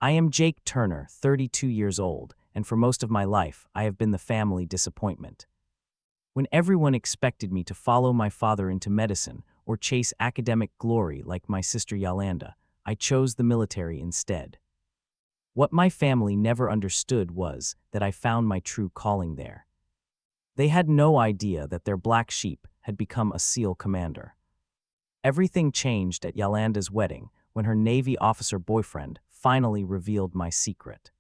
I am Jake Turner, 32 years old, and for most of my life, I have been the family disappointment. When everyone expected me to follow my father into medicine or chase academic glory like my sister Yolanda, I chose the military instead. What my family never understood was that I found my true calling there. They had no idea that their black sheep had become a SEAL commander. Everything changed at Yolanda's wedding when her Navy officer boyfriend finally revealed my secret.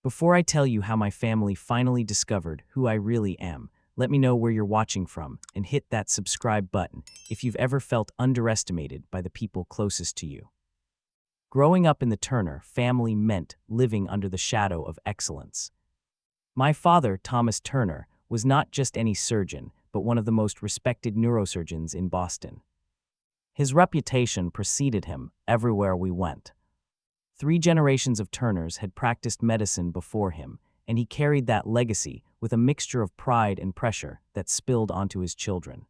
Before I tell you how my family finally discovered who I really am, let me know where you're watching from and hit that subscribe button if you've ever felt underestimated by the people closest to you. Growing up in the Turner family meant living under the shadow of excellence. My father, Thomas Turner, was not just any surgeon, but one of the most respected neurosurgeons in Boston. His reputation preceded him everywhere we went. 3 generations of Turners had practiced medicine before him, and he carried that legacy with a mixture of pride and pressure that spilled onto his children.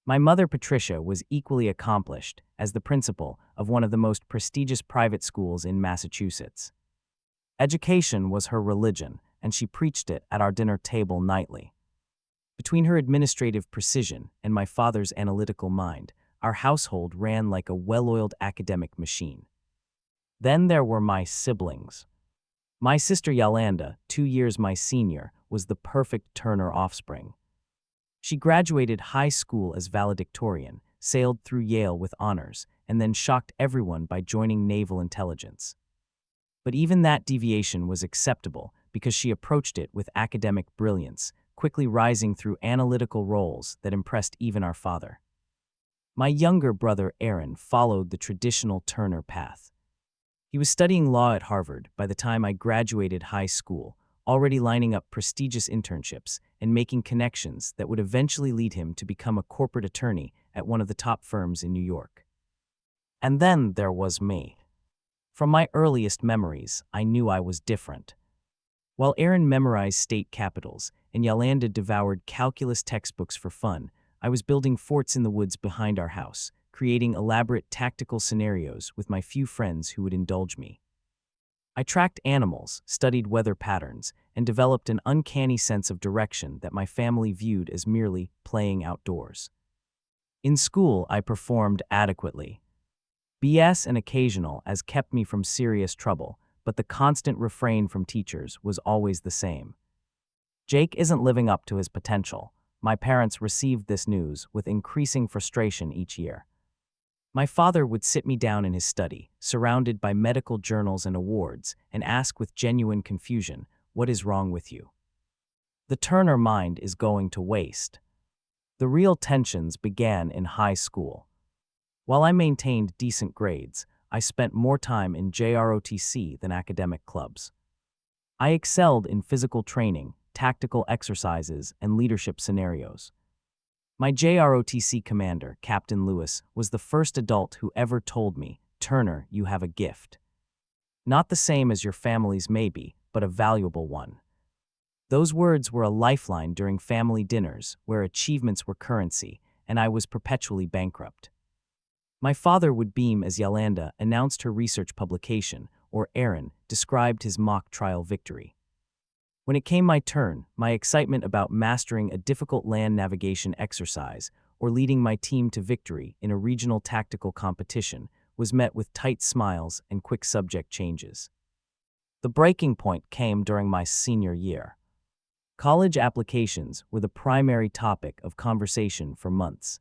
My mother, Patricia, was equally accomplished as the principal of one of the most prestigious private schools in Massachusetts. Education was her religion, and she preached it at our dinner table nightly. Between her administrative precision and my father's analytical mind, our household ran like a well-oiled academic machine. Then there were my siblings. My sister Yolanda, 2 years my senior, was the perfect Turner offspring. She graduated high school as valedictorian, sailed through Yale with honors, and then shocked everyone by joining naval intelligence. But even that deviation was acceptable because she approached it with academic brilliance, quickly rising through analytical roles that impressed even our father. My younger brother Aaron followed the traditional Turner path. He was studying law at Harvard by the time I graduated high school, already lining up prestigious internships and making connections that would eventually lead him to become a corporate attorney at one of the top firms in New York. And then there was me. From my earliest memories, I knew I was different. While Aaron memorized state capitals and Yolanda devoured calculus textbooks for fun, I was building forts in the woods behind our house, creating elaborate tactical scenarios with my few friends who would indulge me. I tracked animals, studied weather patterns, and developed an uncanny sense of direction that my family viewed as merely playing outdoors. In school, I performed adequately. BS and occasional as kept me from serious trouble, but the constant refrain from teachers was always the same. Jake isn't living up to his potential. My parents received this news with increasing frustration each year. My father would sit me down in his study, surrounded by medical journals and awards, and ask with genuine confusion, "What is wrong with you?" The Turner mind is going to waste. The real tensions began in high school. While I maintained decent grades, I spent more time in JROTC than academic clubs. I excelled in physical training, tactical exercises, and leadership scenarios. My JROTC commander, Captain Lewis, was the first adult who ever told me, "Turner, you have a gift. Not the same as your family's maybe, but a valuable one." Those words were a lifeline during family dinners where achievements were currency, and I was perpetually bankrupt. My father would beam as Yolanda announced her research publication, or Aaron described his mock trial victory. When it came my turn, my excitement about mastering a difficult land navigation exercise or leading my team to victory in a regional tactical competition was met with tight smiles and quick subject changes. The breaking point came during my senior year. College applications were the primary topic of conversation for months.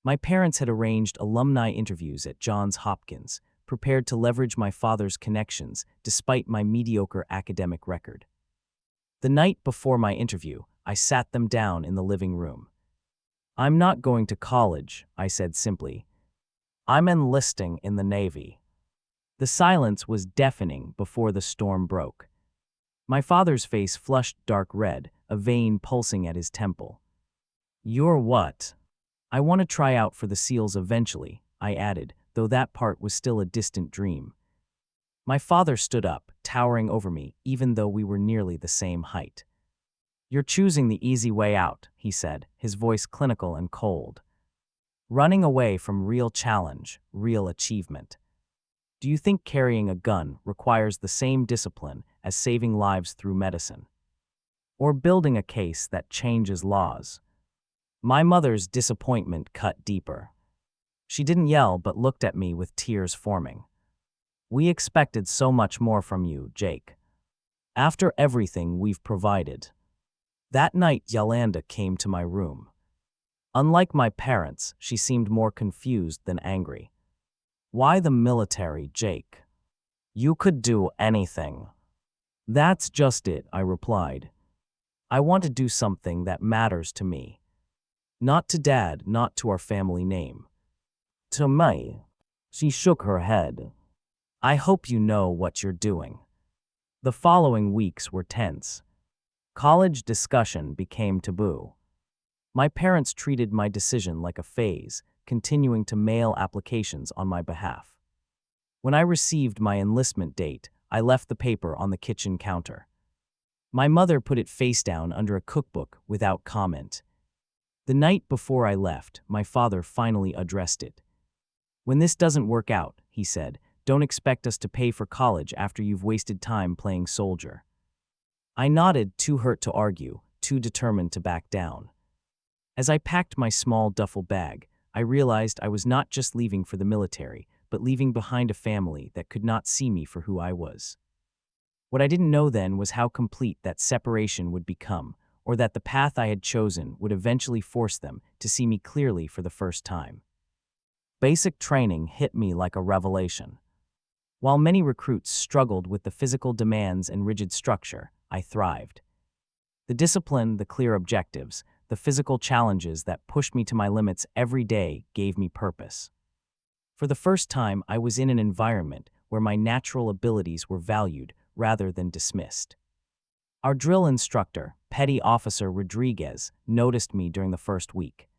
My parents had arranged alumni interviews at Johns Hopkins, prepared to leverage my father's connections despite my mediocre academic record. The night before my interview, I sat them down in the living room. "I'm not going to college," I said simply. "I'm enlisting in the Navy." The silence was deafening before the storm broke. My father's face flushed dark red, a vein pulsing at his temple. "You're what?" "I want to try out for the SEALs eventually," I added, though that part was still a distant dream. My father stood up, towering over me, even though we were nearly the same height. "You're choosing the easy way out," he said, his voice clinical and cold. "Running away from real challenge, real achievement." Do you think carrying a gun requires the same discipline as saving lives through medicine? Or building a case that changes laws? My mother's disappointment cut deeper. She didn't yell but looked at me with tears forming. We expected so much more from you, Jake. After everything we've provided. That night, Yolanda came to my room. Unlike my parents, she seemed more confused than angry. Why the military, Jake? You could do anything. That's just it, I replied. I want to do something that matters to me. Not to Dad, not to our family name. To me. She shook her head. I hope you know what you're doing. The following weeks were tense. College discussion became taboo. My parents treated my decision like a phase, continuing to mail applications on my behalf. When I received my enlistment date, I left the paper on the kitchen counter. My mother put it face down under a cookbook without comment. The night before I left, my father finally addressed it. When this doesn't work out, he said, don't expect us to pay for college after you've wasted time playing soldier. I nodded, too hurt to argue, too determined to back down. As I packed my small duffel bag, I realized I was not just leaving for the military, but leaving behind a family that could not see me for who I was. What I didn't know then was how complete that separation would become, or that the path I had chosen would eventually force them to see me clearly for the first time. Basic training hit me like a revelation. While many recruits struggled with the physical demands and rigid structure, I thrived. The discipline, the clear objectives, the physical challenges that pushed me to my limits every day gave me purpose. For the first time, I was in an environment where my natural abilities were valued rather than dismissed. Our drill instructor, Petty Officer Rodriguez, noticed me during the first week.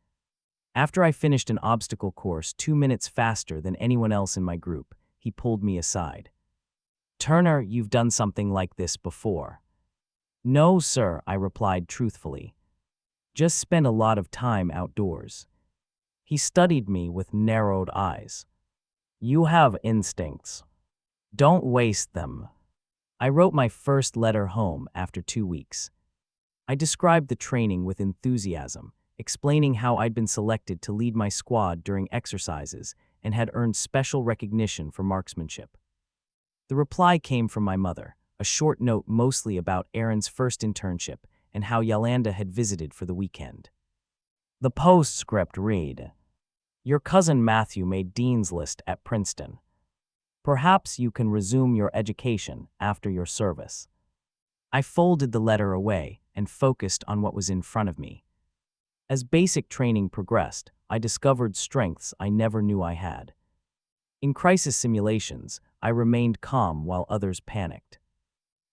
After I finished an obstacle course 2 minutes faster than anyone else in my group, he pulled me aside. Turner, you've done something like this before. No, sir, I replied truthfully. Just spent a lot of time outdoors. He studied me with narrowed eyes. You have instincts. Don't waste them. I wrote my first letter home after 2 weeks. I described the training with enthusiasm, explaining how I'd been selected to lead my squad during exercises and had earned special recognition for marksmanship. The reply came from my mother, a short note mostly about Aaron's first internship and how Yolanda had visited for the weekend. The postscript read, Your cousin Matthew made Dean's List at Princeton. Perhaps you can resume your education after your service. I folded the letter away and focused on what was in front of me. As basic training progressed, I discovered strengths I never knew I had. In crisis simulations, I remained calm while others panicked.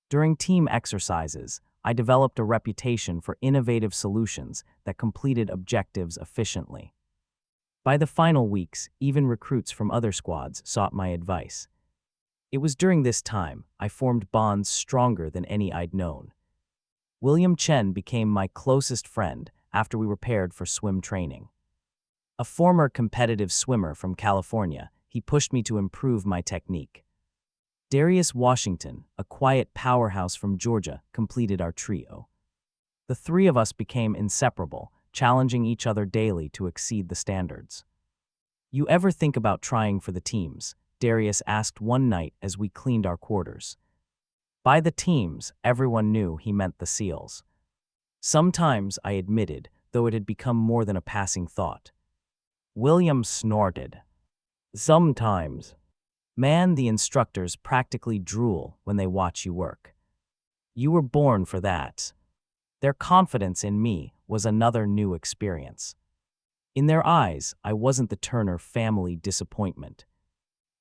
During team exercises, I developed a reputation for innovative solutions that completed objectives efficiently. By the final weeks, even recruits from other squads sought my advice. It was during this time I formed bonds stronger than any I'd known. William Chen became my closest friend after we were paired for swim training. A former competitive swimmer from California, he pushed me to improve my technique. Darius Washington, a quiet powerhouse from Georgia, completed our trio. The three of us became inseparable, challenging each other daily to exceed the standards. You ever think about trying for the teams? Darius asked one night as we cleaned our quarters. By the teams, everyone knew he meant the SEALs. Sometimes, I admitted, though it had become more than a passing thought. William snorted. Sometimes. Man, the instructors practically drool when they watch you work. You were born for that. Their confidence in me was another new experience. In their eyes, I wasn't the Turner family disappointment.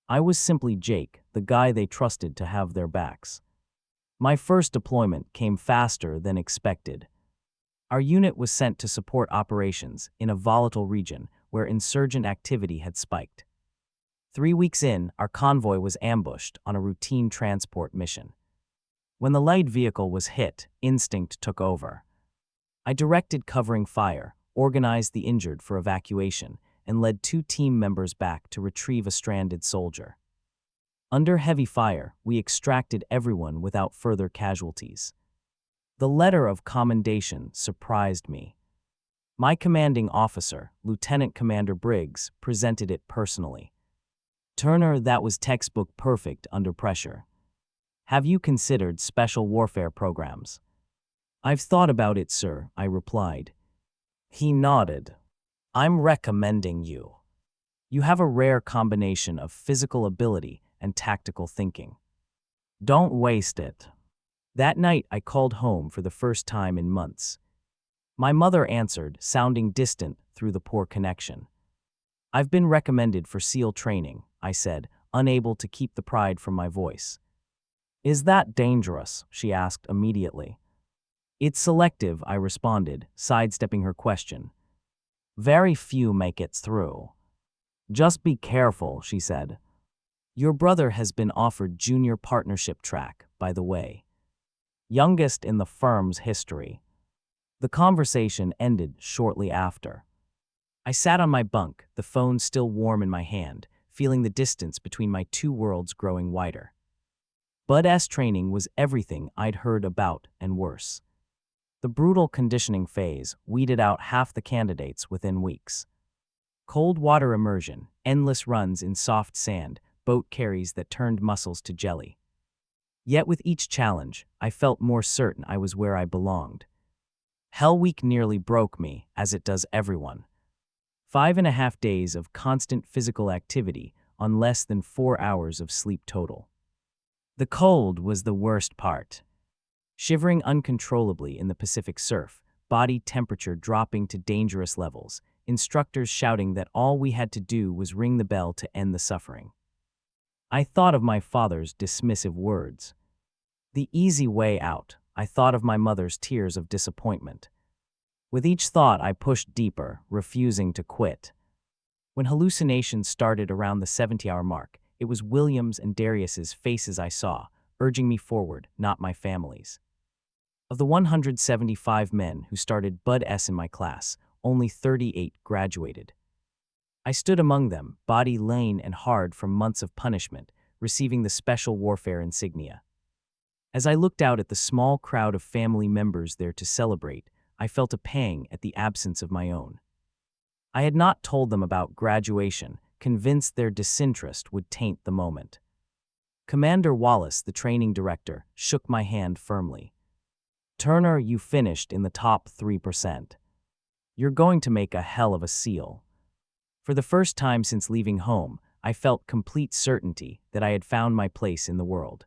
I was simply Jake, the guy they trusted to have their backs. My first deployment came faster than expected. Our unit was sent to support operations in a volatile region where insurgent activity had spiked. 3 weeks in, our convoy was ambushed on a routine transport mission. When the light vehicle was hit, instinct took over. I directed covering fire, organized the injured for evacuation, and led 2 team members back to retrieve a stranded soldier. Under heavy fire, we extracted everyone without further casualties. The letter of commendation surprised me. My commanding officer, Lieutenant Commander Briggs, presented it personally. "Turner, that was textbook perfect under pressure. Have you considered special warfare programs?" "I've thought about it, sir," I replied. He nodded. "I'm recommending you. You have a rare combination of physical ability and tactical thinking. Don't waste it." That night, I called home for the first time in months. My mother answered, sounding distant through the poor connection. "I've been recommended for SEAL training," I said, unable to keep the pride from my voice. "Is that dangerous?" she asked immediately. "It's selective," I responded, sidestepping her question. "Very few make it through." "Just be careful," she said. "Your brother has been offered junior partnership track, by the way. Youngest in the firm's history." The conversation ended shortly after. I sat on my bunk, the phone still warm in my hand, feeling the distance between my two worlds growing wider. Bud S training was everything I'd heard about and worse. The brutal conditioning phase weeded out half the candidates within weeks. Cold water immersion, endless runs in soft sand, boat carries that turned muscles to jelly. Yet with each challenge, I felt more certain I was where I belonged. Hell Week nearly broke me, as it does everyone. 5.5 days of constant physical activity on less than 4 hours of sleep total. The cold was the worst part. Shivering uncontrollably in the Pacific surf, body temperature dropping to dangerous levels, instructors shouting that all we had to do was ring the bell to end the suffering. I thought of my father's dismissive words. The easy way out. I thought of my mother's tears of disappointment. With each thought, I pushed deeper, refusing to quit. When hallucinations started around the 70-hour mark, it was William's and Darius's faces I saw, urging me forward, not my family's. Of the 175 men who started Bud S in my class, only 38 graduated. I stood among them, body lean and hard from months of punishment, receiving the special warfare insignia. As I looked out at the small crowd of family members there to celebrate, I felt a pang at the absence of my own. I had not told them about graduation, convinced their disinterest would taint the moment. Commander Wallace, the training director, shook my hand firmly. "Turner, you finished in the top 3%. You're going to make a hell of a SEAL." For the first time since leaving home, I felt complete certainty that I had found my place in the world.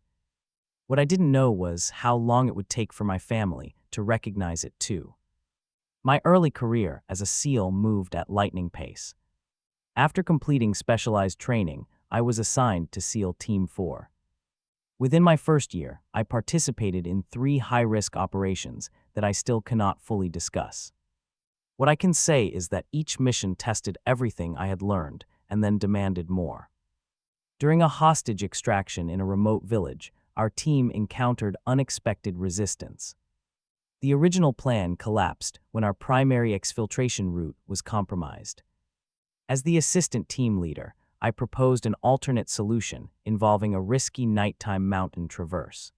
What I didn't know was how long it would take for my family to recognize it too. My early career as a SEAL moved at lightning pace. After completing specialized training, I was assigned to SEAL Team 4. Within my first year, I participated in 3 high-risk operations that I still cannot fully discuss. What I can say is that each mission tested everything I had learned and then demanded more. During a hostage extraction in a remote village, our team encountered unexpected resistance. The original plan collapsed when our primary exfiltration route was compromised. As the assistant team leader, I proposed an alternate solution involving a risky nighttime mountain traverse.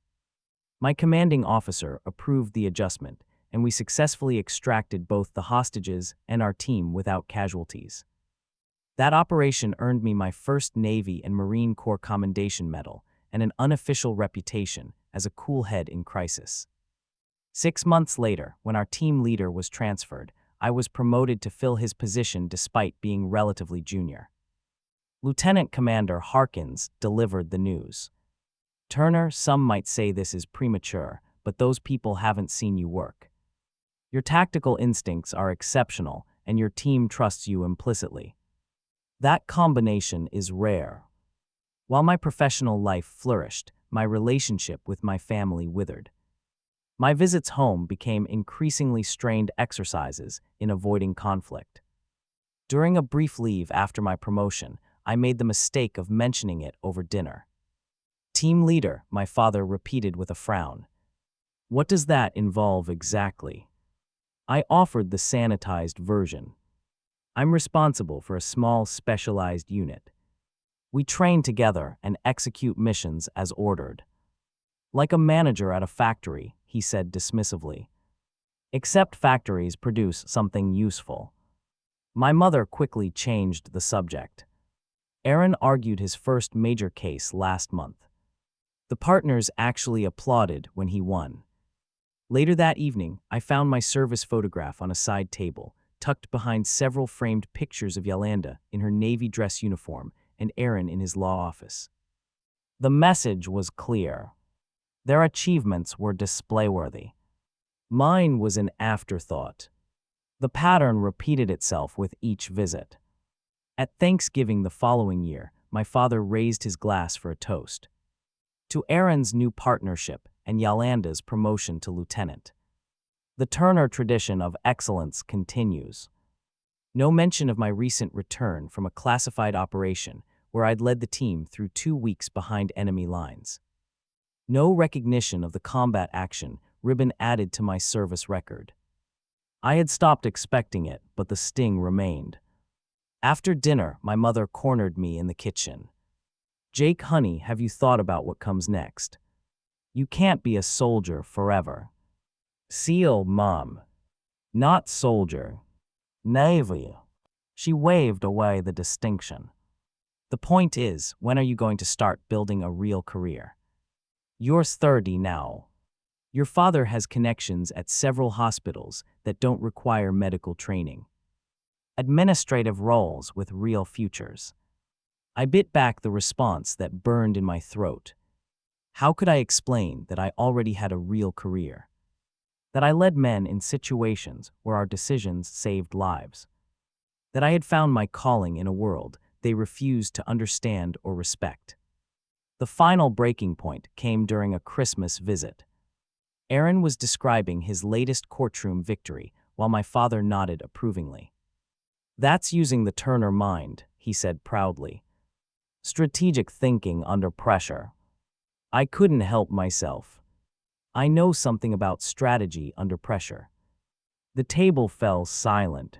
My commanding officer approved the adjustment, and we successfully extracted both the hostages and our team without casualties. That operation earned me my first Navy and Marine Corps Commendation Medal and an unofficial reputation as a cool head in crisis. 6 months later, when our team leader was transferred, I was promoted to fill his position despite being relatively junior. Lieutenant Commander Harkins delivered the news. "Turner, some might say this is premature, but those people haven't seen you work. Your tactical instincts are exceptional, and your team trusts you implicitly. That combination is rare." While my professional life flourished, my relationship with my family withered. My visits home became increasingly strained exercises in avoiding conflict. During a brief leave after my promotion, I made the mistake of mentioning it over dinner. "Team leader," my father repeated with a frown. "What does that involve exactly?" I offered the sanitized version. "I'm responsible for a small specialized unit. We train together and execute missions as ordered. Like a manager at a factory, he said dismissively. Except factories produce something useful. My mother quickly changed the subject. Aaron argued his first major case last month. The partners actually applauded when he won. Later that evening, I found my service photograph on a side table, tucked behind several framed pictures of Yolanda in her Navy dress uniform and Aaron in his law office. The message was clear. Their achievements were display-worthy. Mine was an afterthought. The pattern repeated itself with each visit. At Thanksgiving the following year, my father raised his glass for a toast. To Aaron's new partnership and Yolanda's promotion to lieutenant. The Turner tradition of excellence continues. No mention of my recent return from a classified operation where I'd led the team through 2 weeks behind enemy lines. No recognition of the combat action ribbon added to my service record. I had stopped expecting it, but the sting remained. After dinner, my mother cornered me in the kitchen. "Jake, honey, have you thought about what comes next? You can't be a soldier forever." "SEAL, Mom. Not soldier. Navy." She waved away the distinction. "The point is, when are you going to start building a real career? You're 30 now. Your father has connections at several hospitals that don't require medical training. Administrative roles with real futures." I bit back the response that burned in my throat. How could I explain that I already had a real career? That I led men in situations where our decisions saved lives? That I had found my calling in a world they refused to understand or respect? The final breaking point came during a Christmas visit. Aaron was describing his latest courtroom victory while my father nodded approvingly. "That's using the Turner mind," he said proudly. "Strategic thinking under pressure." I couldn't help myself. I know something about strategy under pressure. The table fell silent.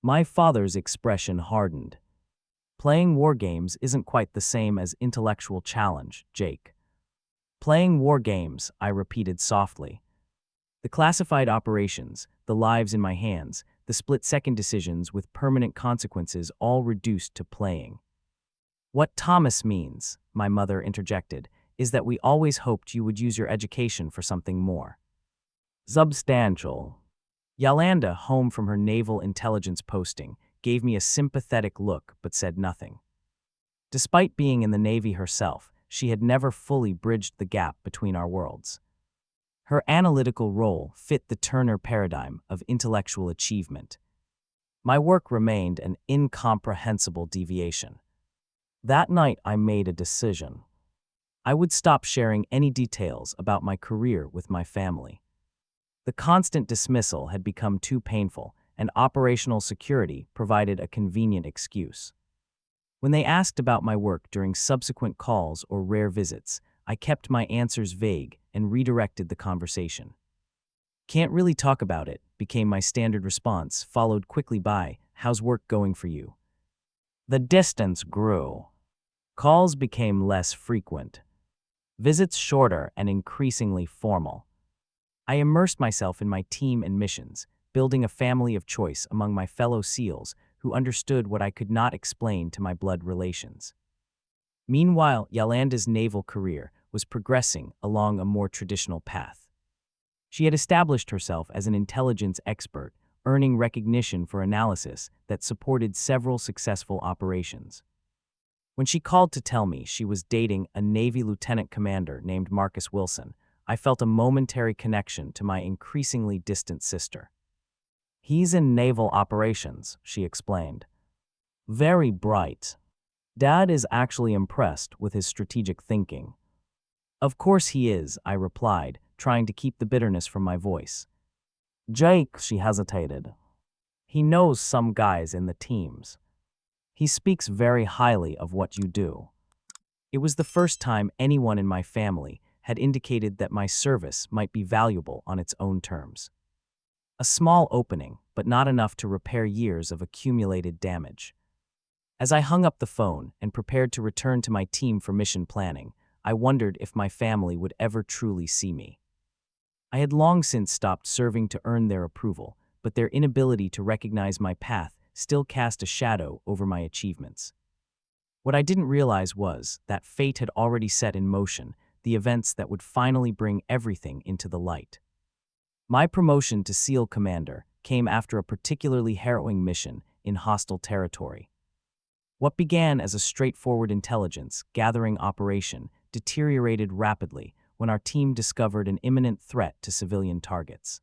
My father's expression hardened. "Playing war games isn't quite the same as intellectual challenge, Jake." "Playing war games," I repeated softly. The classified operations, the lives in my hands, the split-second decisions with permanent consequences all reduced to playing. "What Thomas means," my mother interjected, "is that we always hoped you would use your education for something more substantial." Yolanda, home from her naval intelligence posting, gave me a sympathetic look but said nothing. Despite being in the Navy herself, she had never fully bridged the gap between our worlds. Her analytical role fit the Turner paradigm of intellectual achievement. My work remained an incomprehensible deviation. That night I made a decision. I would stop sharing any details about my career with my family. The constant dismissal had become too painful, and operational security provided a convenient excuse. When they asked about my work during subsequent calls or rare visits, I kept my answers vague and redirected the conversation. "Can't really talk about it," became my standard response, followed quickly by, "How's work going for you?" The distance grew. Calls became less frequent. Visits shorter and increasingly formal. I immersed myself in my team and missions, building a family of choice among my fellow SEALs who understood what I could not explain to my blood relations. Meanwhile, Yolanda's naval career was progressing along a more traditional path. She had established herself as an intelligence expert, earning recognition for analysis that supported several successful operations. When she called to tell me she was dating a Navy lieutenant commander named Marcus Wilson, I felt a momentary connection to my increasingly distant sister. "He's in naval operations," she explained. "Very bright. Dad is actually impressed with his strategic thinking." "Of course he is," I replied, trying to keep the bitterness from my voice. "Jake," she hesitated. "He knows some guys in the teams. He speaks very highly of what you do." It was the first time anyone in my family had indicated that my service might be valuable on its own terms. A small opening, but not enough to repair years of accumulated damage. As I hung up the phone and prepared to return to my team for mission planning, I wondered if my family would ever truly see me. I had long since stopped serving to earn their approval, but their inability to recognize my path still cast a shadow over my achievements. What I didn't realize was that fate had already set in motion the events that would finally bring everything into the light. My promotion to SEAL Commander came after a particularly harrowing mission in hostile territory. What began as a straightforward intelligence gathering operation deteriorated rapidly when our team discovered an imminent threat to civilian targets.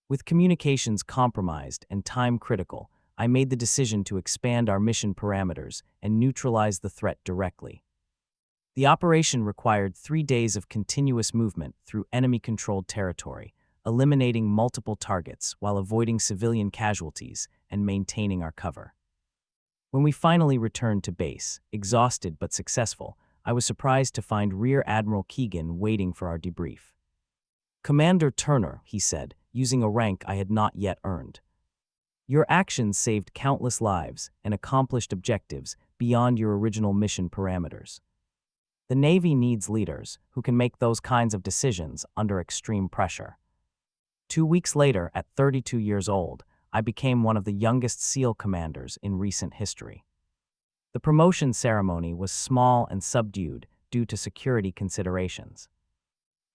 With communications compromised and time critical, I made the decision to expand our mission parameters and neutralize the threat directly. The operation required 3 days of continuous movement through enemy-controlled territory, eliminating multiple targets while avoiding civilian casualties and maintaining our cover. When we finally returned to base, exhausted but successful, I was surprised to find Rear Admiral Keegan waiting for our debrief. "Commander Turner," he said, using a rank I had not yet earned. "Your actions saved countless lives and accomplished objectives beyond your original mission parameters. The Navy needs leaders who can make those kinds of decisions under extreme pressure." 2 weeks later, at 32 years old, I became one of the youngest SEAL commanders in recent history. The promotion ceremony was small and subdued due to security considerations.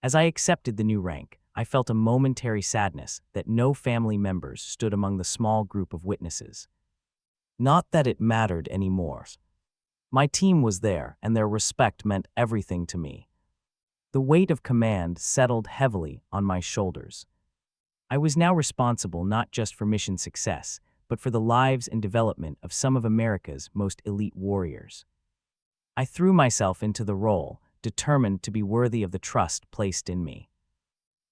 As I accepted the new rank, I felt a momentary sadness that no family members stood among the small group of witnesses. Not that it mattered anymore. My team was there, and their respect meant everything to me. The weight of command settled heavily on my shoulders. I was now responsible not just for mission success, but for the lives and development of some of America's most elite warriors. I threw myself into the role, determined to be worthy of the trust placed in me.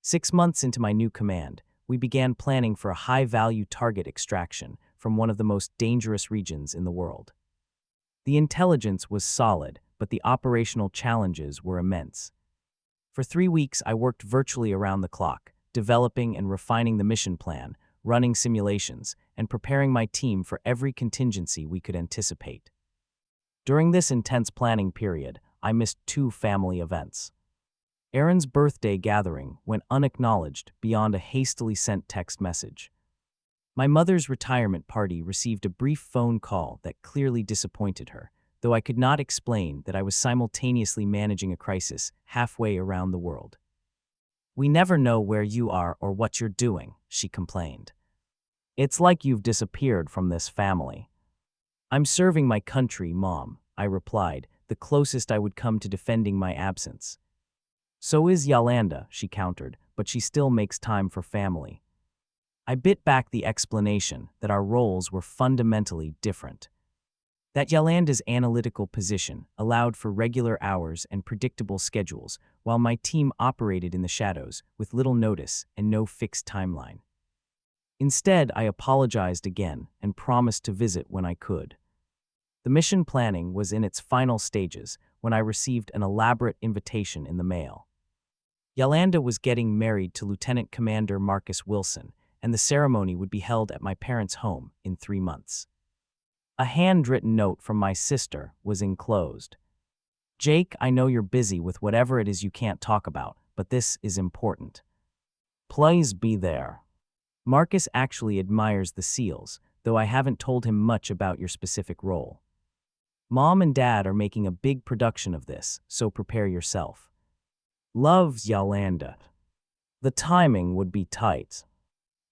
6 months into my new command, we began planning for a high-value target extraction from one of the most dangerous regions in the world. The intelligence was solid, but the operational challenges were immense. For 3 weeks, I worked virtually around the clock, developing and refining the mission plan, running simulations, and preparing my team for every contingency we could anticipate. During this intense planning period, I missed 2 family events. Aaron's birthday gathering went unacknowledged beyond a hastily sent text message. My mother's retirement party received a brief phone call that clearly disappointed her, though I could not explain that I was simultaneously managing a crisis halfway around the world. "We never know where you are or what you're doing," she complained. "It's like you've disappeared from this family." "I'm serving my country, Mom," I replied, the closest I would come to defending my absence. "So is Yolanda," she countered, "but she still makes time for family." I bit back the explanation that our roles were fundamentally different. That Yolanda's analytical position allowed for regular hours and predictable schedules, while my team operated in the shadows with little notice and no fixed timeline. Instead, I apologized again and promised to visit when I could. The mission planning was in its final stages when I received an elaborate invitation in the mail. Yolanda was getting married to Lieutenant Commander Marcus Wilson, and the ceremony would be held at my parents' home in 3 months. A handwritten note from my sister was enclosed. "Jake, I know you're busy with whatever it is you can't talk about, but this is important. Please be there. Marcus actually admires the SEALs, though I haven't told him much about your specific role. Mom and Dad are making a big production of this, so prepare yourself. Loves, Yolanda." The timing would be tight.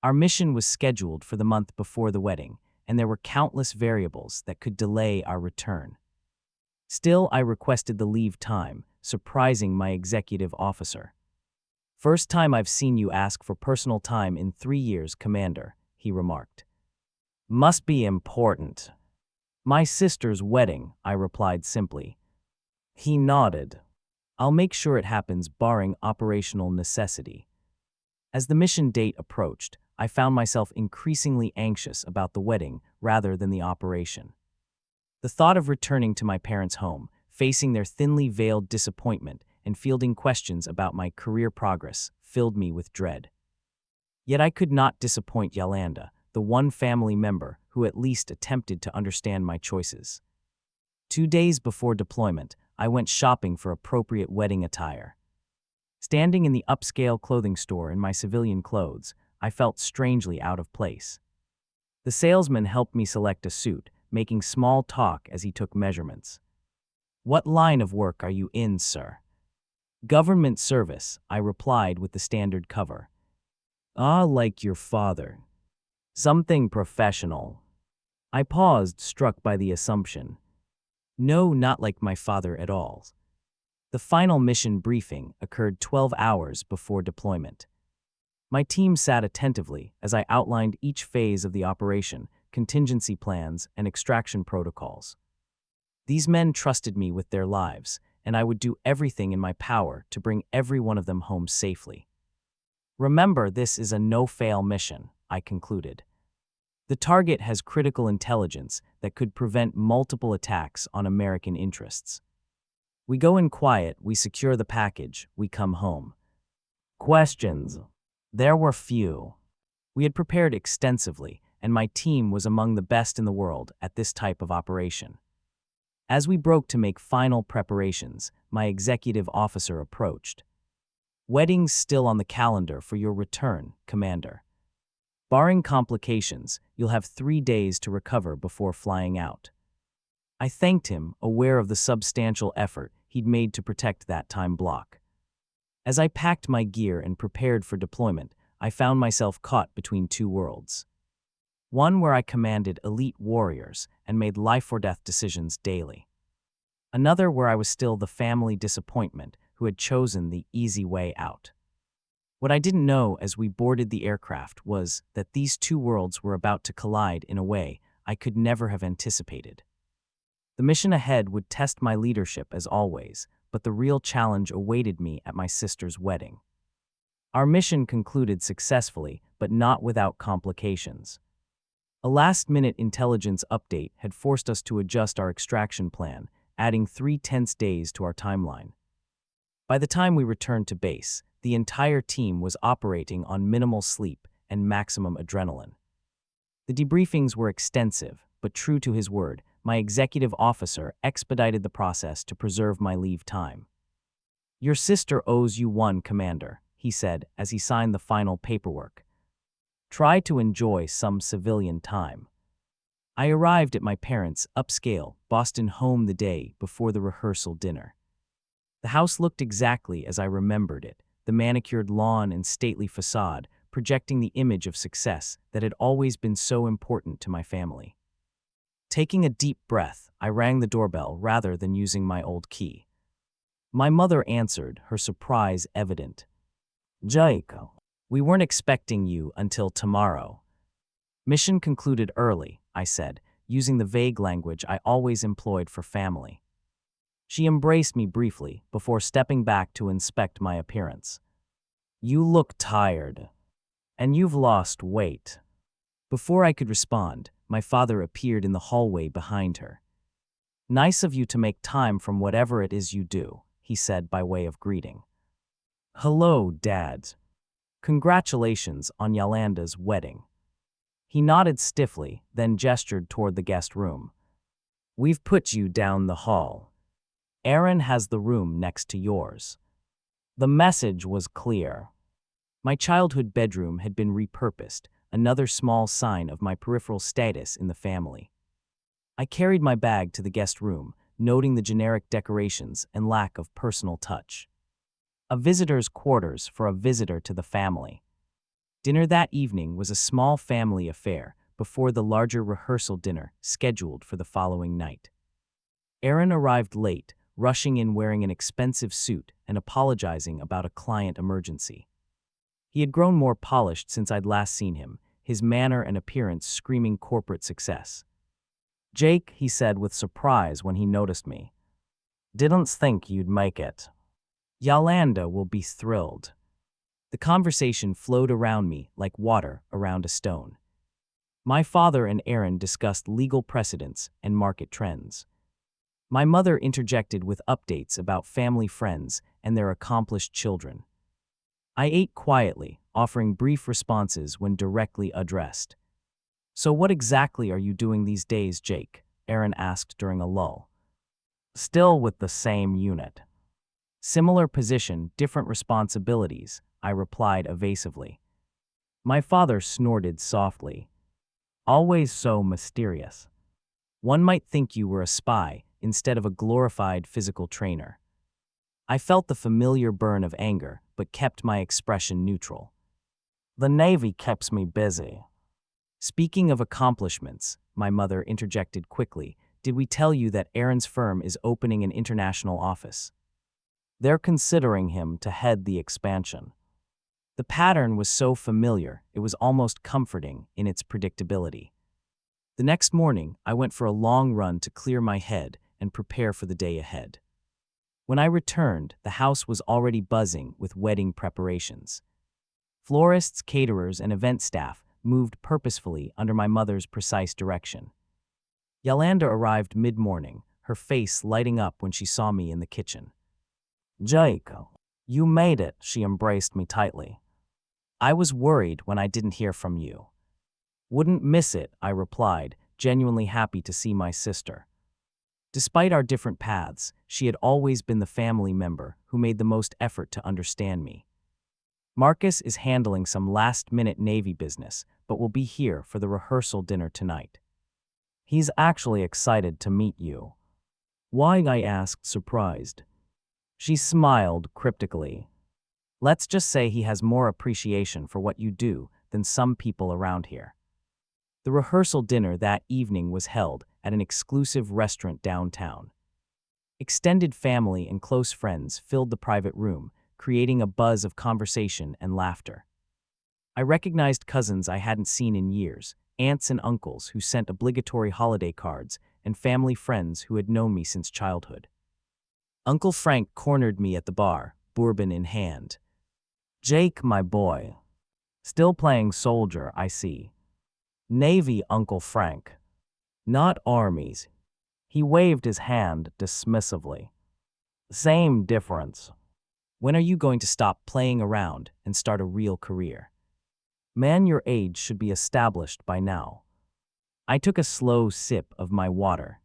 Our mission was scheduled for the month before the wedding, and there were countless variables that could delay our return. Still, I requested the leave time, surprising my executive officer. "First time I've seen you ask for personal time in 3 years, Commander," he remarked. "Must be important." "My sister's wedding," I replied simply. He nodded. "I'll make sure it happens barring operational necessity." As the mission date approached, I found myself increasingly anxious about the wedding rather than the operation. The thought of returning to my parents' home, facing their thinly veiled disappointment, and fielding questions about my career progress filled me with dread. Yet I could not disappoint Yolanda, the one family member who at least attempted to understand my choices. 2 days before deployment, I went shopping for appropriate wedding attire. Standing in the upscale clothing store in my civilian clothes, I felt strangely out of place. The salesman helped me select a suit, making small talk as he took measurements. "What line of work are you in, sir?" "Government service," I replied with the standard cover. "Ah, like your father. Something professional." I paused, struck by the assumption. No, not like my father at all. The final mission briefing occurred 12 hours before deployment. My team sat attentively as I outlined each phase of the operation, contingency plans, and extraction protocols. These men trusted me with their lives, and I would do everything in my power to bring every one of them home safely. "Remember, this is a no-fail mission," I concluded. "The target has critical intelligence that could prevent multiple attacks on American interests. We go in quiet, we secure the package, we come home." Questions? There were few. We had prepared extensively, and my team was among the best in the world at this type of operation. As we broke to make final preparations, my executive officer approached. "Wedding's still on the calendar for your return, Commander. Barring complications, you'll have 3 days to recover before flying out." I thanked him, aware of the substantial effort he'd made to protect that time block. As I packed my gear and prepared for deployment, I found myself caught between two worlds. One where I commanded elite warriors and made life-or-death decisions daily. Another where I was still the family disappointment who had chosen the easy way out. What I didn't know as we boarded the aircraft was that these two worlds were about to collide in a way I could never have anticipated. The mission ahead would test my leadership as always, but the real challenge awaited me at my sister's wedding. Our mission concluded successfully, but not without complications. A last-minute intelligence update had forced us to adjust our extraction plan, adding 3 tense days to our timeline. By the time we returned to base, the entire team was operating on minimal sleep and maximum adrenaline. The debriefings were extensive, but true to his word, my executive officer expedited the process to preserve my leave time. "Your sister owes you one, Commander," he said as he signed the final paperwork. "Try to enjoy some civilian time." I arrived at my parents' upscale Boston home the day before the rehearsal dinner. The house looked exactly as I remembered it, the manicured lawn and stately facade projecting the image of success that had always been so important to my family. Taking a deep breath, I rang the doorbell rather than using my old key. My mother answered, her surprise evident. "Jake, we weren't expecting you until tomorrow." "Mission concluded early," I said, using the vague language I always employed for family. She embraced me briefly before stepping back to inspect my appearance. "You look tired. And you've lost weight." Before I could respond, my father appeared in the hallway behind her. "Nice of you to make time from whatever it is you do," he said by way of greeting. "Hello, Dad. Congratulations on Yolanda's wedding." He nodded stiffly, then gestured toward the guest room. "We've put you down the hall. Aaron has the room next to yours." The message was clear. My childhood bedroom had been repurposed, another small sign of my peripheral status in the family. I carried my bag to the guest room, noting the generic decorations and lack of personal touch. A visitor's quarters for a visitor to the family. Dinner that evening was a small family affair before the larger rehearsal dinner scheduled for the following night. Aaron arrived late, rushing in wearing an expensive suit and apologizing about a client emergency. He had grown more polished since I'd last seen him, his manner and appearance screaming corporate success. "Jake," he said with surprise when he noticed me. "Didn't think you'd make it. Yolanda will be thrilled." The conversation flowed around me like water around a stone. My father and Aaron discussed legal precedents and market trends. My mother interjected with updates about family friends and their accomplished children. I ate quietly, offering brief responses when directly addressed. So what exactly are you doing these days, Jake? Aaron asked during a lull. Still with the same unit. Similar position, different responsibilities, I replied evasively. My father snorted softly. Always so mysterious. One might think you were a spy instead of a glorified physical trainer. I felt the familiar burn of anger, but kept my expression neutral. The Navy keeps me busy. Speaking of accomplishments, my mother interjected quickly, did we tell you that Aaron's firm is opening an international office? They're considering him to head the expansion. The pattern was so familiar, it was almost comforting in its predictability. The next morning, I went for a long run to clear my head and prepare for the day ahead. When I returned, the house was already buzzing with wedding preparations. Florists, caterers, and event staff moved purposefully under my mother's precise direction. Yolanda arrived mid-morning, her face lighting up when she saw me in the kitchen. Jake, you made it, she embraced me tightly. I was worried when I didn't hear from you. Wouldn't miss it, I replied, genuinely happy to see my sister. Despite our different paths, she had always been the family member who made the most effort to understand me. Marcus is handling some last-minute Navy business, but will be here for the rehearsal dinner tonight. He's actually excited to meet you. Why? I asked, surprised. She smiled cryptically. Let's just say he has more appreciation for what you do than some people around here. The rehearsal dinner that evening was held at an exclusive restaurant downtown. Extended family and close friends filled the private room, creating a buzz of conversation and laughter. I recognized cousins I hadn't seen in years, aunts and uncles who sent obligatory holiday cards, and family friends who had known me since childhood. Uncle Frank cornered me at the bar, bourbon in hand. Jake, my boy. Still playing soldier, I see. Navy, Uncle Frank. Not armies. He waved his hand dismissively. Same difference. When are you going to stop playing around and start a real career? Man your age should be established by now. I took a slow sip of my water.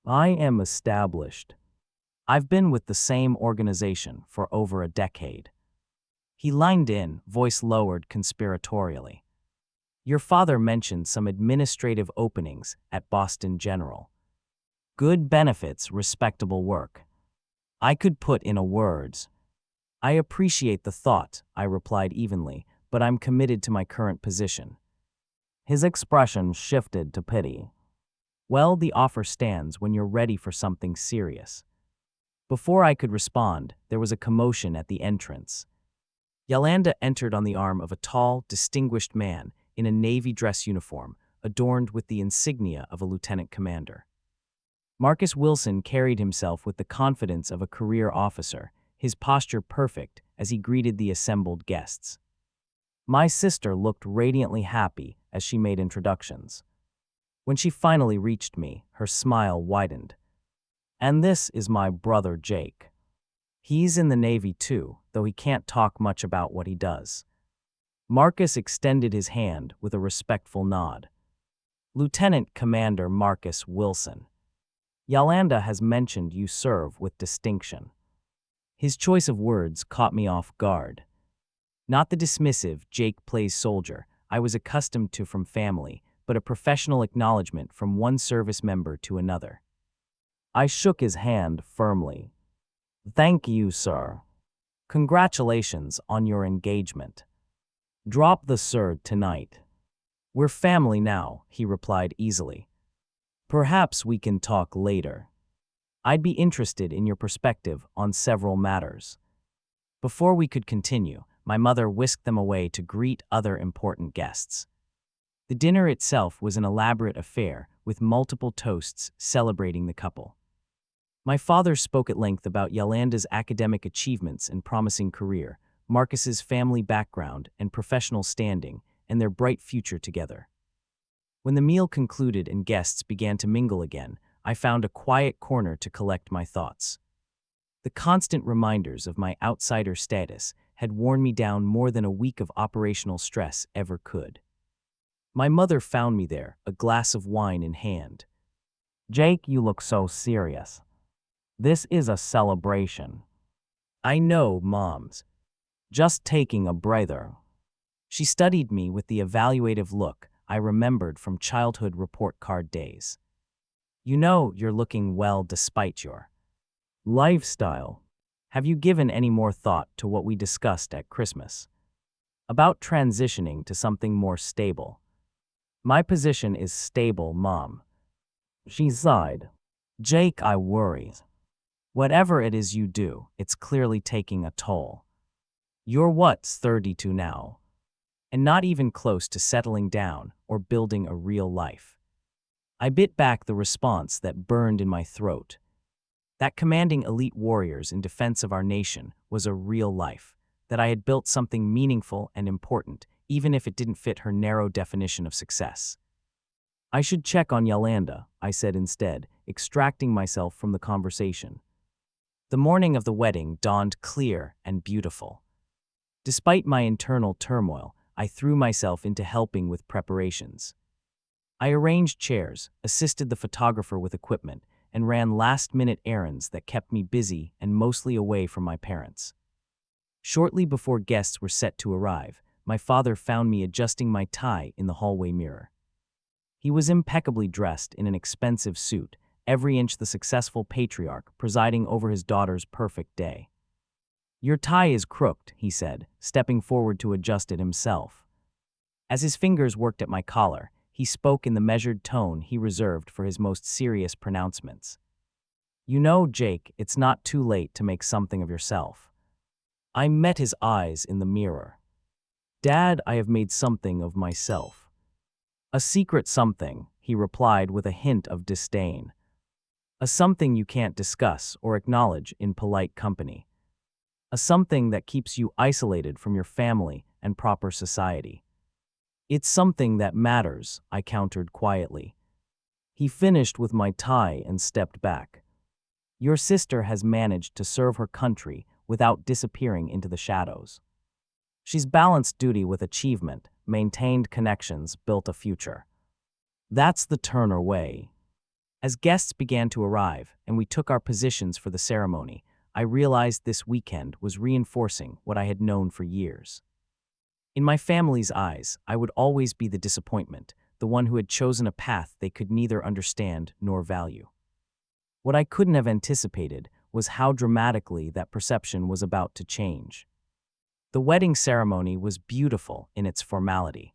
I am established. I've been with the same organization for over a decade. He lined in, voice lowered conspiratorially. Your father mentioned some administrative openings at Boston General. Good benefits, respectable work. I could put in a words. I appreciate the thought, I replied evenly, but I'm committed to my current position. His expression shifted to pity. Well, the offer stands when you're ready for something serious. Before I could respond, there was a commotion at the entrance. Yolanda entered on the arm of a tall, distinguished man in a Navy dress uniform, adorned with the insignia of a lieutenant commander. Marcus Wilson carried himself with the confidence of a career officer, his posture perfect as he greeted the assembled guests. My sister looked radiantly happy as she made introductions. When she finally reached me, her smile widened. And this is my brother Jake. He's in the Navy too, though he can't talk much about what he does. Marcus extended his hand with a respectful nod. Lieutenant Commander Marcus Wilson. Yolanda has mentioned you serve with distinction. His choice of words caught me off guard. Not the dismissive Jake plays soldier I was accustomed to from family, but a professional acknowledgement from one service member to another. I shook his hand firmly. Thank you, sir. Congratulations on your engagement. Drop the sir tonight. We're family now, he replied easily. Perhaps we can talk later. I'd be interested in your perspective on several matters. Before we could continue, my mother whisked them away to greet other important guests. The dinner itself was an elaborate affair with multiple toasts celebrating the couple. My father spoke at length about Yolanda's academic achievements and promising career, Marcus's family background and professional standing, and their bright future together. When the meal concluded and guests began to mingle again, I found a quiet corner to collect my thoughts. The constant reminders of my outsider status had worn me down more than a week of operational stress ever could. My mother found me there, a glass of wine in hand. "Jake, you look so serious. This is a celebration." "I know, Moms. Just taking a breather." She studied me with the evaluative look I remembered from childhood report card days. "You know you're looking well despite your lifestyle. Have you given any more thought to what we discussed at Christmas? About transitioning to something more stable?" "My position is stable, Mom." She sighed. "Jake, I worry. Whatever it is you do, it's clearly taking a toll. You're what's 32 now, and not even close to settling down or building a real life." I bit back the response that burned in my throat. That commanding elite warriors in defense of our nation was a real life, that I had built something meaningful and important, even if it didn't fit her narrow definition of success. "I should check on Yolanda," I said instead, extracting myself from the conversation. The morning of the wedding dawned clear and beautiful. Despite my internal turmoil, I threw myself into helping with preparations. I arranged chairs, assisted the photographer with equipment, and ran last-minute errands that kept me busy and mostly away from my parents. Shortly before guests were set to arrive, my father found me adjusting my tie in the hallway mirror. He was impeccably dressed in an expensive suit, every inch the successful patriarch presiding over his daughter's perfect day. "Your tie is crooked," he said, stepping forward to adjust it himself. As his fingers worked at my collar, he spoke in the measured tone he reserved for his most serious pronouncements. "You know, Jake, it's not too late to make something of yourself." I met his eyes in the mirror. "Dad, I have made something of myself." "A secret something," he replied with a hint of disdain. "A something you can't discuss or acknowledge in polite company. A something that keeps you isolated from your family and proper society." "It's something that matters," I countered quietly. He finished with my tie and stepped back. "Your sister has managed to serve her country without disappearing into the shadows. She's balanced duty with achievement, maintained connections, built a future. That's the Turner way." As guests began to arrive and we took our positions for the ceremony, I realized this weekend was reinforcing what I had known for years. In my family's eyes, I would always be the disappointment, the one who had chosen a path they could neither understand nor value. What I couldn't have anticipated was how dramatically that perception was about to change. The wedding ceremony was beautiful in its formality.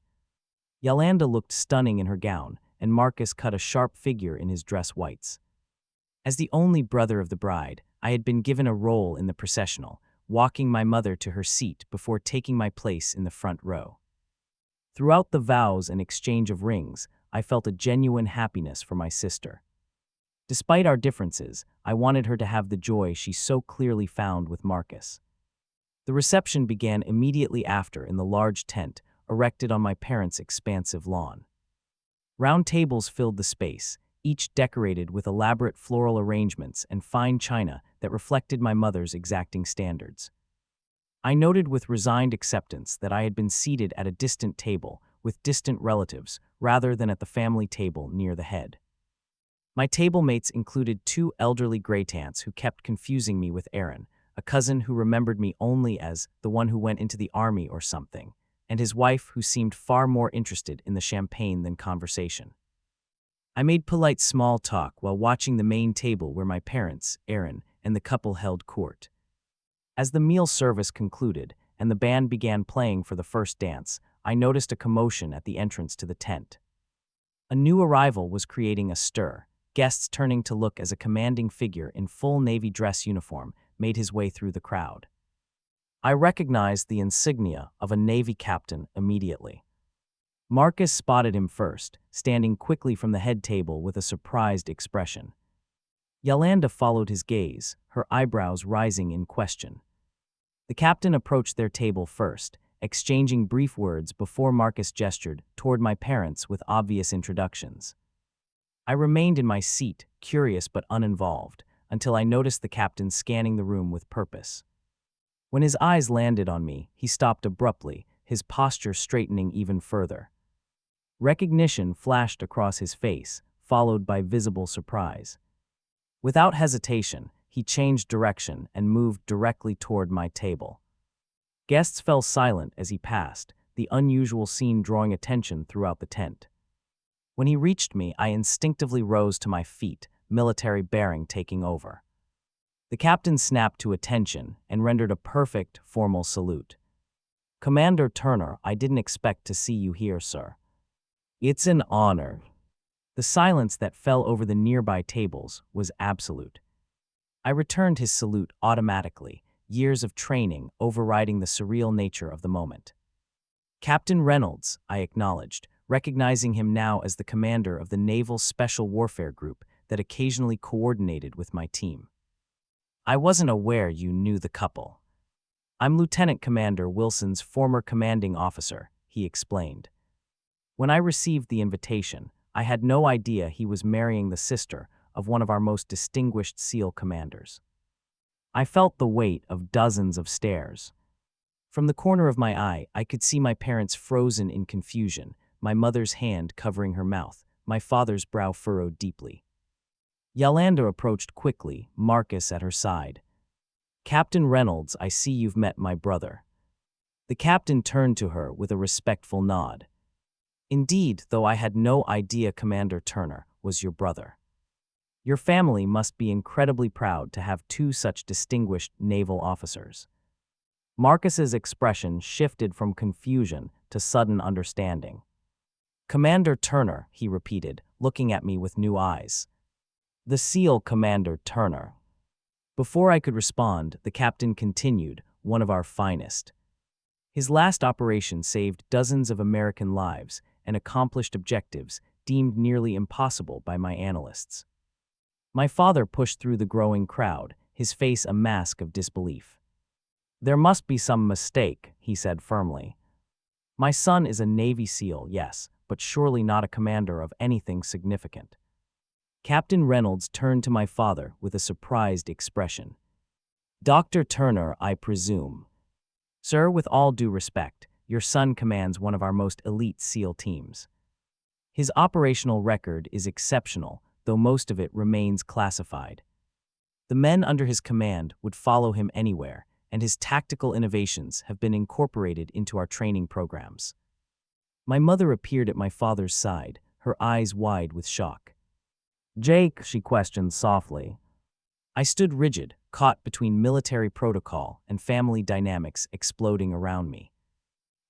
Yolanda looked stunning in her gown, and Marcus cut a sharp figure in his dress whites. As the only brother of the bride, I had been given a role in the processional, walking my mother to her seat before taking my place in the front row. Throughout the vows and exchange of rings, I felt a genuine happiness for my sister. Despite our differences, I wanted her to have the joy she so clearly found with Marcus. The reception began immediately after in the large tent erected on my parents' expansive lawn. Round tables filled the space, each decorated with elaborate floral arrangements and fine china that reflected my mother's exacting standards. I noted with resigned acceptance that I had been seated at a distant table with distant relatives rather than at the family table near the head. My table mates included two elderly Greytants who kept confusing me with Aaron, a cousin who remembered me only as the one who went into the army or something, and his wife who seemed far more interested in the champagne than conversation. I made polite small talk while watching the main table where my parents, Aaron, and the couple held court. As the meal service concluded and the band began playing for the first dance, I noticed a commotion at the entrance to the tent. A new arrival was creating a stir, guests turning to look as a commanding figure in full Navy dress uniform made his way through the crowd. I recognized the insignia of a Navy captain immediately. Marcus spotted him first, standing quickly from the head table with a surprised expression. Yolanda followed his gaze, her eyebrows rising in question. The captain approached their table first, exchanging brief words before Marcus gestured toward my parents with obvious introductions. I remained in my seat, curious but uninvolved, until I noticed the captain scanning the room with purpose. When his eyes landed on me, he stopped abruptly, his posture straightening even further. Recognition flashed across his face, followed by visible surprise. Without hesitation, he changed direction and moved directly toward my table. Guests fell silent as he passed, the unusual scene drawing attention throughout the tent. When he reached me, I instinctively rose to my feet, military bearing taking over. The captain snapped to attention and rendered a perfect, formal salute. "Commander Turner, I didn't expect to see you here, sir." "It's an honor." The silence that fell over the nearby tables was absolute. I returned his salute automatically, years of training overriding the surreal nature of the moment. "Captain Reynolds," I acknowledged, recognizing him now as the commander of the Naval Special Warfare Group that occasionally coordinated with my team. "I wasn't aware you knew the couple." "I'm Lieutenant Commander Wilson's former commanding officer," he explained. "When I received the invitation, I had no idea he was marrying the sister of one of our most distinguished SEAL commanders." I felt the weight of dozens of stares. From the corner of my eye, I could see my parents frozen in confusion, my mother's hand covering her mouth, my father's brow furrowed deeply. Yolanda approached quickly, Marcus at her side. "Captain Reynolds, I see you've met my brother." The captain turned to her with a respectful nod. "Indeed, though I had no idea Commander Turner was your brother. Your family must be incredibly proud to have two such distinguished naval officers." Marcus's expression shifted from confusion to sudden understanding. "Commander Turner," he repeated, looking at me with new eyes. "The SEAL Commander Turner." Before I could respond, the captain continued, "One of our finest. His last operation saved dozens of American lives and accomplished objectives deemed nearly impossible by my analysts." My father pushed through the growing crowd, his face a mask of disbelief. "There must be some mistake," he said firmly. "My son is a Navy SEAL, yes, but surely not a commander of anything significant." Captain Reynolds turned to my father with a surprised expression. "Dr. Turner, I presume." "Sir, with all due respect, your son commands one of our most elite SEAL teams. His operational record is exceptional, though most of it remains classified. The men under his command would follow him anywhere, and his tactical innovations have been incorporated into our training programs." My mother appeared at my father's side, her eyes wide with shock. "Jake," she questioned softly. I stood rigid, caught between military protocol and family dynamics exploding around me.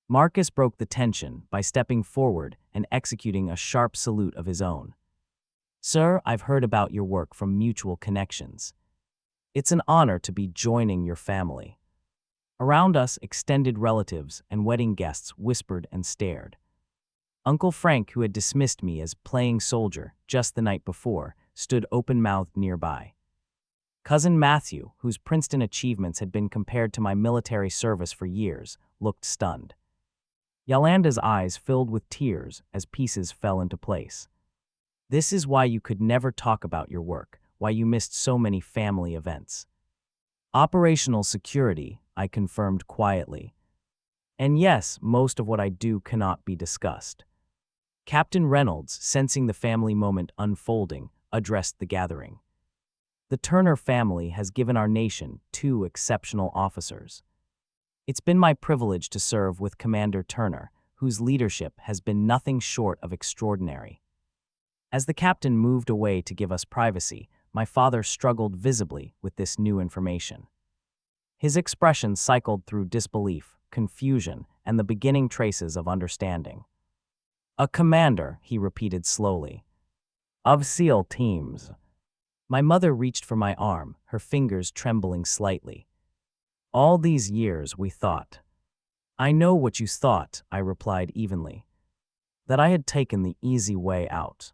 Marcus broke the tension by stepping forward and executing a sharp salute of his own. "Sir, I've heard about your work from mutual connections. It's an honor to be joining your family." Around us, extended relatives and wedding guests whispered and stared. Uncle Frank, who had dismissed me as playing soldier just the night before, stood open-mouthed nearby. Cousin Matthew, whose Princeton achievements had been compared to my military service for years, looked stunned. Yolanda's eyes filled with tears as pieces fell into place. "This is why you could never talk about your work, why you missed so many family events." "Operational security," I confirmed quietly. "And yes, most of what I do cannot be discussed." Captain Reynolds, sensing the family moment unfolding, addressed the gathering. "The Turner family has given our nation two exceptional officers. It's been my privilege to serve with Commander Turner, whose leadership has been nothing short of extraordinary." As the captain moved away to give us privacy, my father struggled visibly with this new information. His expression cycled through disbelief, confusion, and the beginning traces of understanding. "A commander," he repeated slowly, "of SEAL teams." My mother reached for my arm, her fingers trembling slightly. "All these years we thought." "I know what you thought," I replied evenly. "That I had taken the easy way out.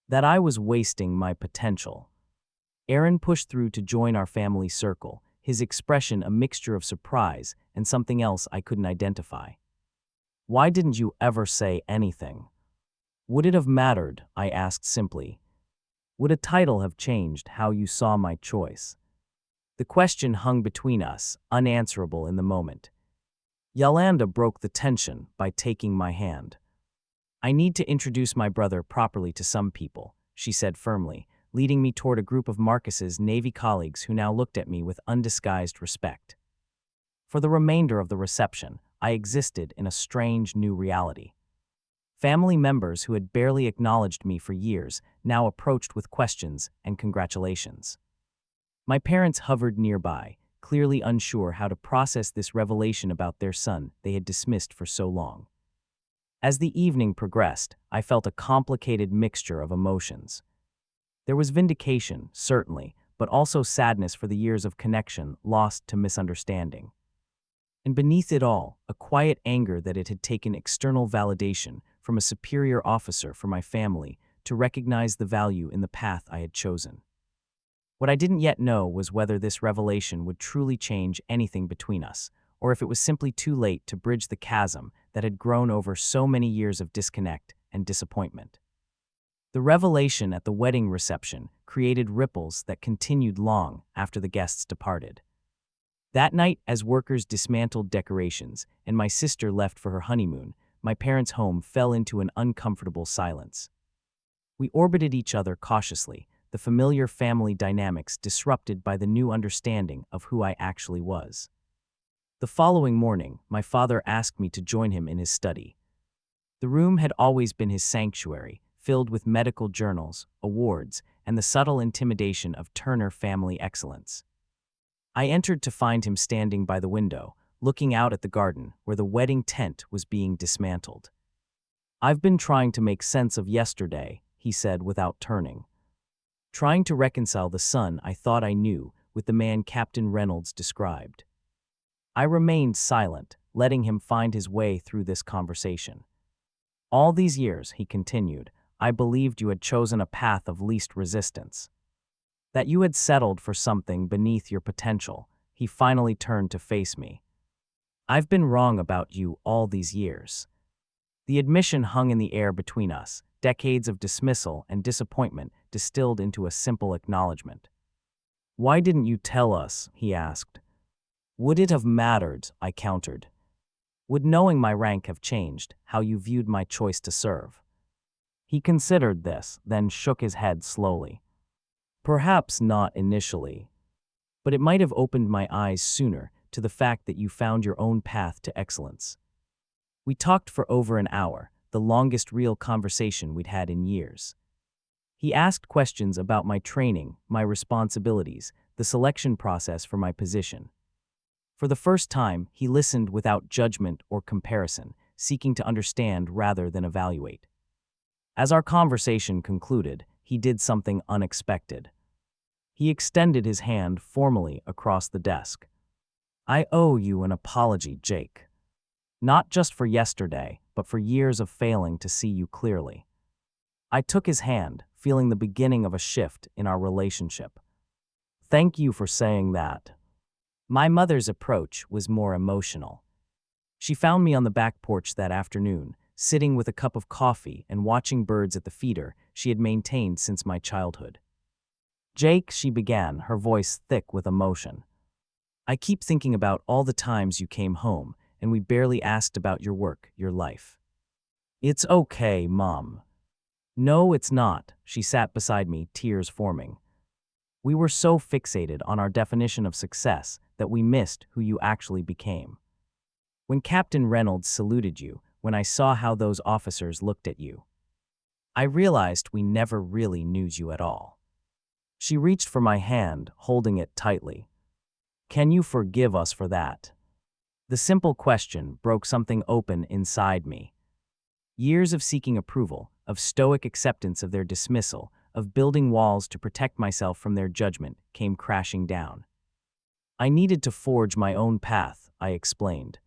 That I was wasting my potential." Aaron pushed through to join our family circle, his expression a mixture of surprise and something else I couldn't identify. "Why didn't you ever say anything?" "Would it have mattered?" I asked simply. "Would a title have changed how you saw my choice?" The question hung between us, unanswerable in the moment. Yolanda broke the tension by taking my hand. I need to introduce my brother properly to some people, she said firmly, leading me toward a group of Marcus's Navy colleagues who now looked at me with undisguised respect. For the remainder of the reception, I existed in a strange new reality. Family members who had barely acknowledged me for years now approached with questions and congratulations. My parents hovered nearby, clearly unsure how to process this revelation about their son they had dismissed for so long. As the evening progressed, I felt a complicated mixture of emotions. There was vindication, certainly, but also sadness for the years of connection lost to misunderstanding. And beneath it all, a quiet anger that it had taken external validation from a superior officer for my family to recognize the value in the path I had chosen. What I didn't yet know was whether this revelation would truly change anything between us, or if it was simply too late to bridge the chasm that had grown over so many years of disconnect and disappointment. The revelation at the wedding reception created ripples that continued long after the guests departed. That night, as workers dismantled decorations and my sister left for her honeymoon, my parents' home fell into an uncomfortable silence. We orbited each other cautiously, the familiar family dynamics disrupted by the new understanding of who I actually was. The following morning, my father asked me to join him in his study. The room had always been his sanctuary, filled with medical journals, awards, and the subtle intimidation of Turner family excellence. I entered to find him standing by the window, looking out at the garden where the wedding tent was being dismantled. "I've been trying to make sense of yesterday," he said without turning. Trying to reconcile the son I thought I knew with the man Captain Reynolds described. I remained silent, letting him find his way through this conversation. "All these years," he continued, "I believed you had chosen a path of least resistance. That you had settled for something beneath your potential." He finally turned to face me. "I've been wrong about you all these years." The admission hung in the air between us, decades of dismissal and disappointment distilled into a simple acknowledgement. "Why didn't you tell us?" he asked. "Would it have mattered?" I countered. "Would knowing my rank have changed how you viewed my choice to serve?" He considered this, then shook his head slowly. "Perhaps not initially, but it might have opened my eyes sooner to the fact that you found your own path to excellence." We talked for over an hour, the longest real conversation we'd had in years. He asked questions about my training, my responsibilities, the selection process for my position. For the first time, he listened without judgment or comparison, seeking to understand rather than evaluate. As our conversation concluded, he did something unexpected. He extended his hand formally across the desk. "I owe you an apology, Jake. Not just for yesterday, but for years of failing to see you clearly." I took his hand, feeling the beginning of a shift in our relationship. "Thank you for saying that." My mother's approach was more emotional. She found me on the back porch that afternoon, sitting with a cup of coffee and watching birds at the feeder she had maintained since my childhood. "Jake," she began, her voice thick with emotion, "I keep thinking about all the times you came home and we barely asked about your work, your life." "It's okay, Mom." "No, it's not." She sat beside me, tears forming. "We were so fixated on our definition of success that we missed who you actually became. When Captain Reynolds saluted you, when I saw how those officers looked at you, I realized we never really knew you at all." She reached for my hand, holding it tightly. "Can you forgive us for that?" The simple question broke something open inside me. Years of seeking approval, of stoic acceptance of their dismissal, of building walls to protect myself from their judgment, came crashing down. "I needed to forge my own path," I explained.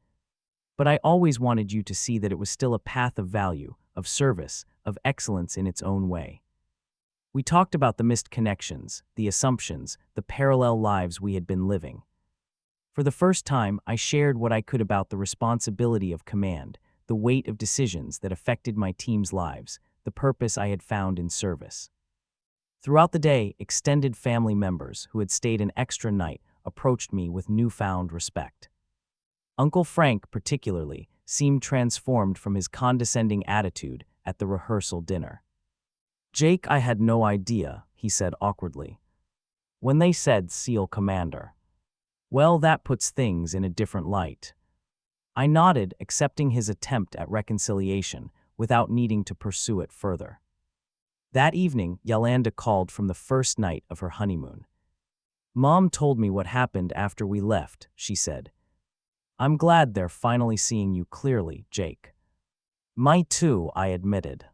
"But I always wanted you to see that it was still a path of value, of service, of excellence in its own way." We talked about the missed connections, the assumptions, the parallel lives we had been living. For the first time, I shared what I could about the responsibility of command, the weight of decisions that affected my team's lives, the purpose I had found in service. Throughout the day, extended family members who had stayed an extra night approached me with newfound respect. Uncle Frank, particularly, seemed transformed from his condescending attitude at the rehearsal dinner. "Jake, I had no idea," he said awkwardly. "When they said SEAL Commander, well, that puts things in a different light." I nodded, accepting his attempt at reconciliation without needing to pursue it further. That evening, Yolanda called from the first night of her honeymoon. "Mom told me what happened after we left," she said. "I'm glad they're finally seeing you clearly, Jake." "Me too," I admitted.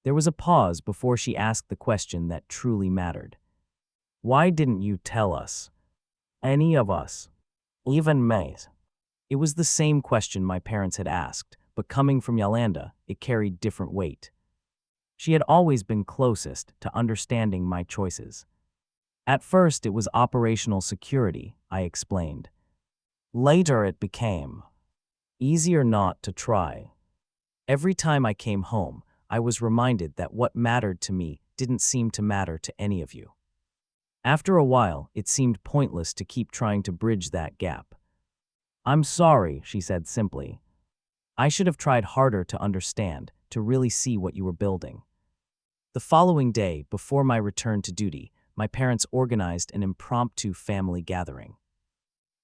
There was a pause before she asked the question that truly mattered. "Why didn't you tell us? Any of us? Even me?" It was the same question my parents had asked, but coming from Yolanda, it carried different weight. She had always been closest to understanding my choices. "At first it was operational security," I explained. "Later it became easier not to try." Every time I came home, I was reminded that what mattered to me didn't seem to matter to any of you. After a while, it seemed pointless to keep trying to bridge that gap. "I'm sorry," she said simply. "I should have tried harder to understand, to really see what you were building." The following day, before my return to duty, my parents organized an impromptu family gathering.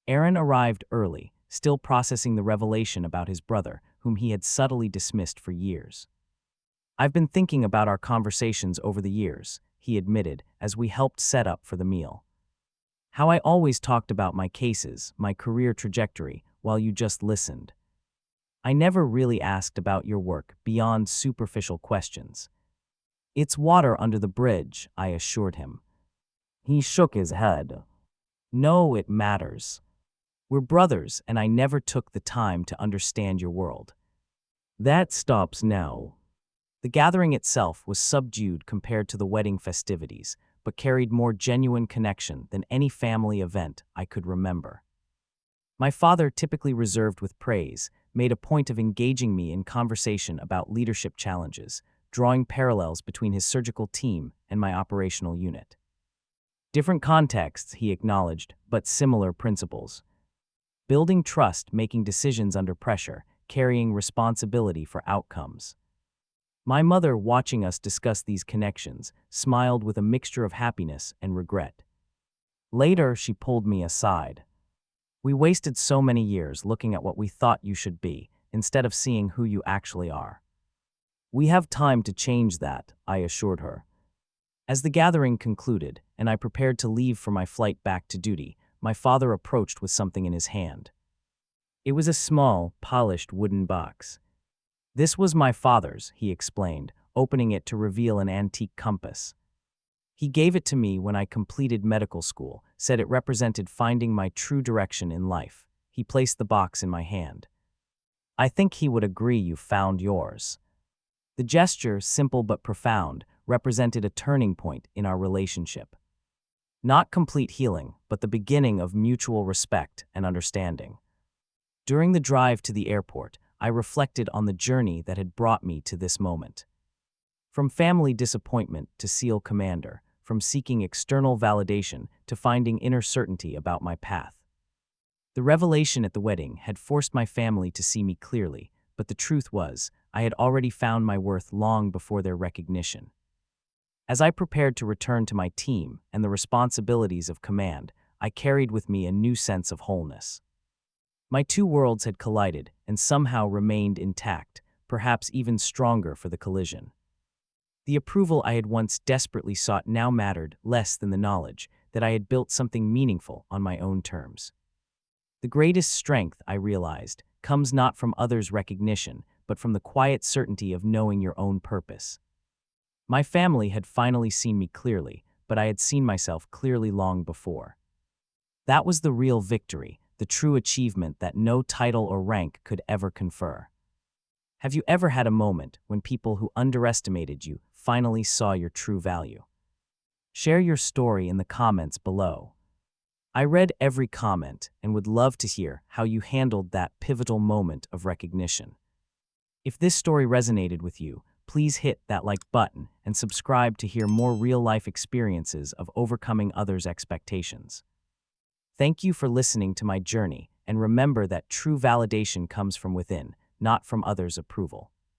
Aaron arrived early, still processing the revelation about his brother, whom he had subtly dismissed for years. "I've been thinking about our conversations over the years," he admitted as we helped set up for the meal. "How I always talked about my cases, my career trajectory, while you just listened. I never really asked about your work beyond superficial questions." "It's water under the bridge," I assured him. He shook his head. "No, it matters. We're brothers, and I never took the time to understand your world." "That stops now." The gathering itself was subdued compared to the wedding festivities, but carried more genuine connection than any family event I could remember. My father, typically reserved with praise, made a point of engaging me in conversation about leadership challenges, drawing parallels between his surgical team and my operational unit. Different contexts, he acknowledged, but similar principles. Building trust, making decisions under pressure, carrying responsibility for outcomes. My mother, watching us discuss these connections, smiled with a mixture of happiness and regret. Later, she pulled me aside. "We wasted so many years looking at what we thought you should be, instead of seeing who you actually are. We have time to change that," I assured her. As the gathering concluded, and I prepared to leave for my flight back to duty, my father approached with something in his hand. It was a small, polished wooden box. "This was my father's," he explained, opening it to reveal an antique compass. "He gave it to me when I completed medical school, said it represented finding my true direction in life." He placed the box in my hand. "I think he would agree you found yours." The gesture, simple but profound, represented a turning point in our relationship. Not complete healing, but the beginning of mutual respect and understanding. During the drive to the airport, I reflected on the journey that had brought me to this moment. From family disappointment to SEAL Commander, from seeking external validation to finding inner certainty about my path. The revelation at the wedding had forced my family to see me clearly, but the truth was, I had already found my worth long before their recognition. As I prepared to return to my team and the responsibilities of command, I carried with me a new sense of wholeness. My two worlds had collided and somehow remained intact, perhaps even stronger for the collision. The approval I had once desperately sought now mattered less than the knowledge that I had built something meaningful on my own terms. The greatest strength, I realized, comes not from others' recognition, but from the quiet certainty of knowing your own purpose. My family had finally seen me clearly, but I had seen myself clearly long before. That was the real victory, the true achievement that no title or rank could ever confer. Have you ever had a moment when people who underestimated you finally saw your true value? Share your story in the comments below. I read every comment and would love to hear how you handled that pivotal moment of recognition. If this story resonated with you, please hit that like button and subscribe to hear more real-life experiences of overcoming others' expectations. Thank you for listening to my journey, and remember that true validation comes from within, not from others' approval.